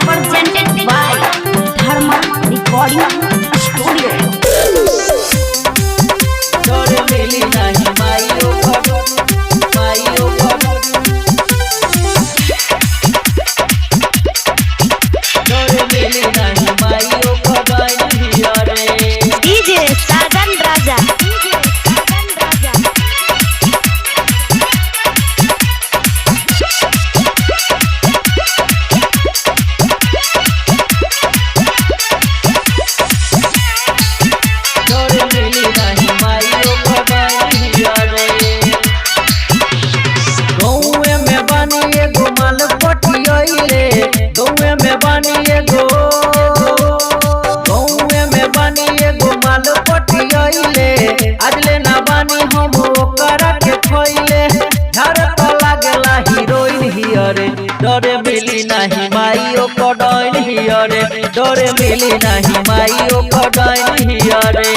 Presented by Dharma Recording Studio. तोरे मिली नाही माइयो तोरे मिली नाही माइयो हिया रे DJ Sagan Raja. तोरे मिली नाही माइयो हिया रे गौए में बानी एगो माल पटियइले गौए में बानी एगो माल पटियइले आजले ना बानी हम ओकरा के खोइले झाड़ तो लागला हीरोइन हिया रे डरे मिली नाही माइयो कडाइन हिया रे डरे मिली नाही माइयो कडाइन हिया रे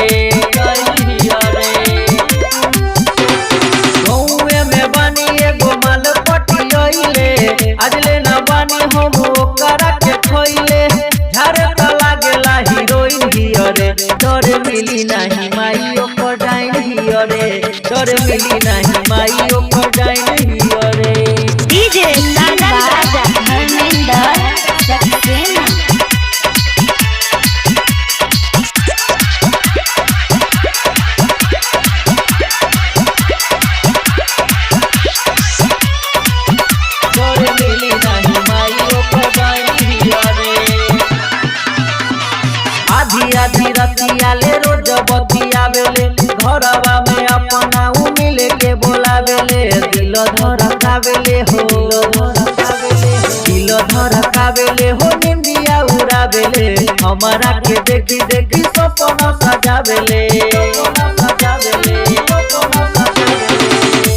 गौए में बानी एगो माल पटियइले आजले ना बानी हम ओकरा के खोइले झाड़ तो लागला हीरोइन हिया रे डरे मिली नाही माइयो कडाइन हिया रे डरे मिली नाही माइयो कडाइन हिया रे DJ Sagan Raja. Dharmender Saxena. तोरे मिली नाही माइयो कडाइन हिया रे आधी रतिया ले रोज बतियावेले घरवा में अपना उ मिले के बोलावेले दिल धड़कावेले हो निंदिया उड़ावेले हमारा के देखी देखी सपना सजावेले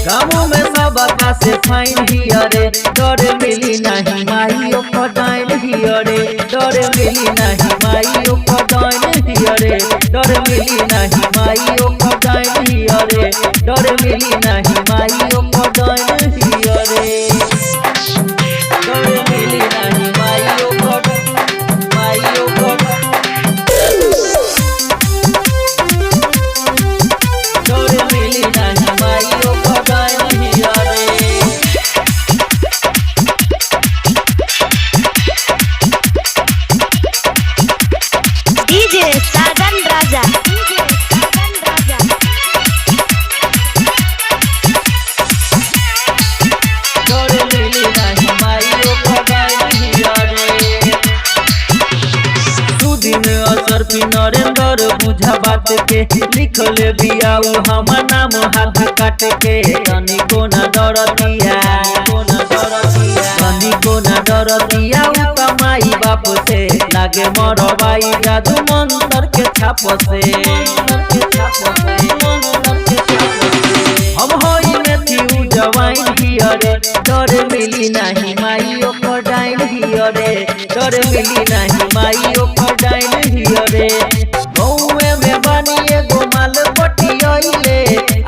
गाँव में सब का से फाइन हिया रे डरे मिली नहीं माइयो कडाइन हिया रे डरे मिली नहीं माइयो कडाइन हिया रे डरे मिली नहीं माइयो कडाइन हिया रे डरे मिली नहीं माइयो कडाइन हिया रे डरे मिली नहीं माइयो डरे मिली नहीं माइयो कडाइन हिया रे DJ Sagan Raja. तोरे मिली नहीं माइयो कडाइन हिया रे सुदिन असर पी नरेंद्र बुझा बात के लिखले बियाऊ हम नाम हाथ काट के तनी को ना डरतिया उ कमाई बाप से लागे मरवाई जादू मंतर के छाप से हम होई में थी उ जवाइन हिया रे डरे मिली नहीं माइयो कडाइन हिया रे डरे मिली नहीं माइयो कडाइन हिया रे गौए में बानी एगो माल पटियइले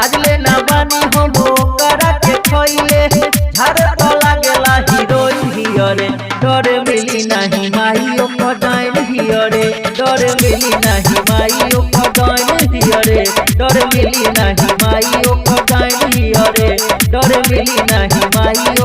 आजले ना बानी हम ओकरा के खोइले झाड़ तो लागला हीरोइन हिया रे डरे मिली नहीं माइयो कडाइन हिया रे डरे मिली नहीं माइयो कडाइन हिया रे डरे मिली नहीं माइयो कडाइन हिया रे डरे मिली नहीं माइयो